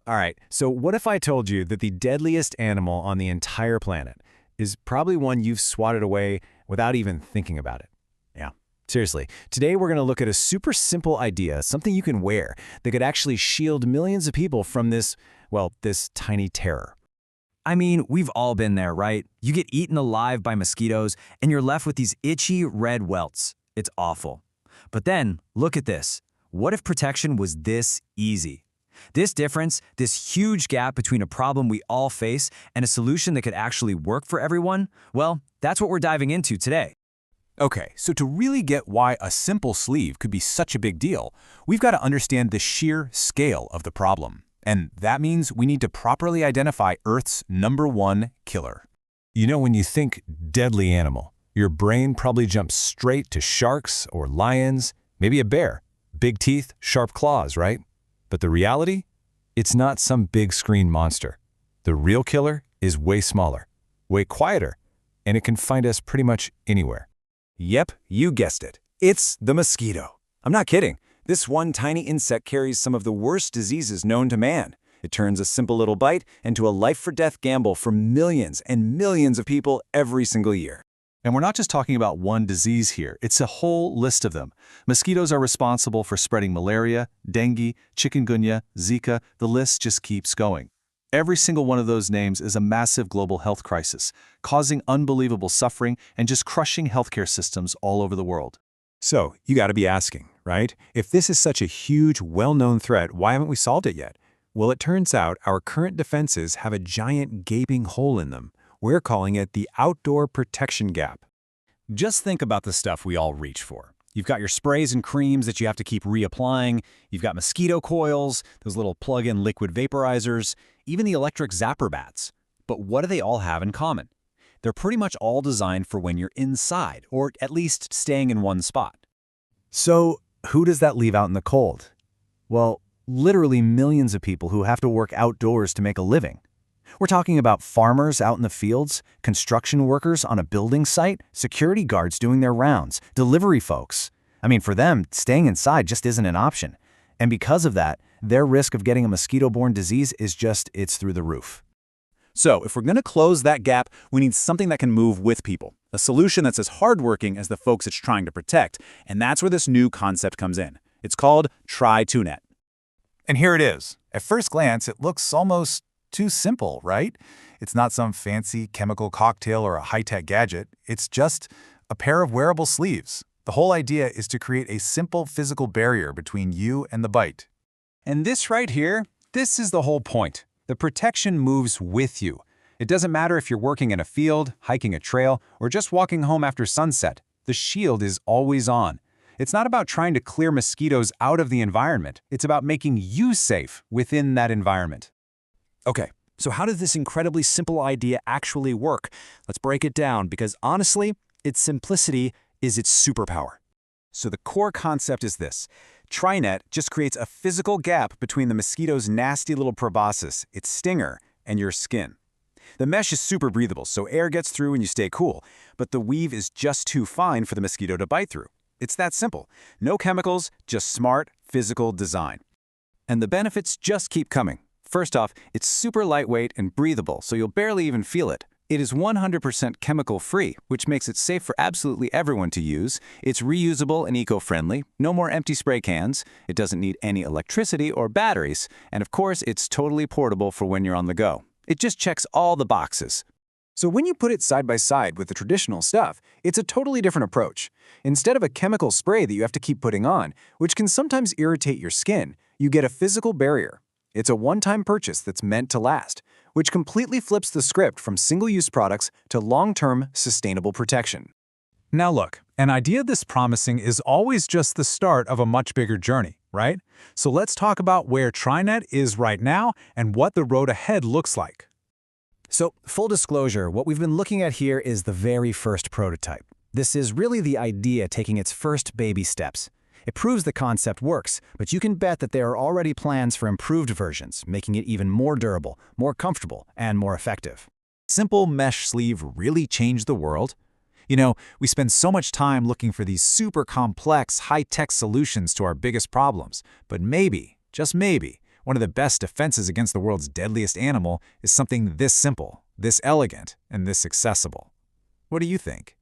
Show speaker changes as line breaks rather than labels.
All right, so what if I told you that the deadliest animal on the entire planet is probably one you've swatted away without even thinking about it? Yeah, seriously. Today we're going to look at a super simple idea, something you can wear that could actually shield millions of people from this, well, this tiny terror.
I mean, we've all been there, right? You get eaten alive by mosquitoes, and you're left with these itchy red welts. It's awful. But then, look at this. What if protection was this easy? This difference, this huge gap between a problem we all face and a solution that could actually work for everyone, well, that's what we're diving into today.
Okay, so to really get why a simple sleeve could be such a big deal, we've got to understand the sheer scale of the problem. And that means we need to properly identify Earth's #1 killer.
You know, when you think deadly animal, your brain probably jumps straight to sharks or lions, maybe a bear. Big teeth, sharp claws, right? But the reality? It's not some big screen monster. The real killer is way smaller, way quieter, and it can find us pretty much anywhere.
Yep, you guessed it. It's the mosquito. I'm not kidding. This one tiny insect carries some of the worst diseases known to man. It turns a simple little bite into a life-for-death gamble for millions and millions of people every single year.
And we're not just talking about one disease here, it's a whole list of them. Mosquitoes are responsible for spreading malaria, dengue, chikungunya, Zika, the list just keeps going. Every single one of those names is a massive global health crisis, causing unbelievable suffering and just crushing healthcare systems all over the world.
So, you got to be asking, right? If this is such a huge, well-known threat, why haven't we solved it yet? Well, it turns out our current defenses have a giant gaping hole in them. We're calling it the outdoor protection gap.
Just think about the stuff we all reach for. You've got your sprays and creams that you have to keep reapplying. You've got mosquito coils, those little plug-in liquid vaporizers, even the electric zapper bats. But what do they all have in common? They're pretty much all designed for when you're inside, or at least staying in one spot.
So, who does that leave out in the cold? Well, literally millions of people who have to work outdoors to make a living. We're talking about farmers out in the fields, construction workers on a building site, security guards doing their rounds, delivery folks. I mean, for them, staying inside just isn't an option. And because of that, their risk of getting a mosquito-borne disease it's through the roof.
So, if we're going to close that gap, we need something that can move with people. A solution that's as hardworking as the folks it's trying to protect. And that's where this new concept comes in. It's called Try2Net.
And here it is. At first glance, it looks almost too simple, right? It's not some fancy chemical cocktail or a high-tech gadget. It's just a pair of wearable sleeves. The whole idea is to create a simple physical barrier between you and the bite.
And this right here, this is the whole point. The protection moves with you. It doesn't matter if you're working in a field, hiking a trail, or just walking home after sunset. The shield is always on. It's not about trying to clear mosquitoes out of the environment. It's about making you safe within that environment.
Okay, so how does this incredibly simple idea actually work? Let's break it down because honestly, its simplicity is its superpower. So the core concept is this. Try2Net just creates a physical gap between the mosquito's nasty little proboscis, its stinger, and your skin. The mesh is super breathable, so air gets through and you stay cool, but the weave is just too fine for the mosquito to bite through. It's that simple. No chemicals, just smart, physical design. And the benefits just keep coming. First off, it's super lightweight and breathable, so you'll barely even feel it. It is 100% chemical-free, which makes it safe for absolutely everyone to use. It's reusable and eco-friendly, no more empty spray cans. It doesn't need any electricity or batteries. And of course, it's totally portable for when you're on the go. It just checks all the boxes. So when you put it side by side with the traditional stuff, it's a totally different approach. Instead of a chemical spray that you have to keep putting on, which can sometimes irritate your skin, you get a physical barrier. It's a one-time purchase that's meant to last, which completely flips the script from single-use products to long-term, sustainable protection.
Now look, an idea this promising is always just the start of a much bigger journey, right? So let's talk about where Try2Net is right now and what the road ahead looks like.
So, full disclosure, what we've been looking at here is the very first prototype. This is really the idea taking its first baby steps. It proves the concept works, but you can bet that there are already plans for improved versions, making it even more durable, more comfortable, and more effective.
Simple mesh sleeve really changed the world? You know, we spend so much time looking for these super complex, high-tech solutions to our biggest problems, but maybe, just maybe,
One of the best defenses against the world's deadliest animal is something this simple, this elegant, and this accessible. What do you think?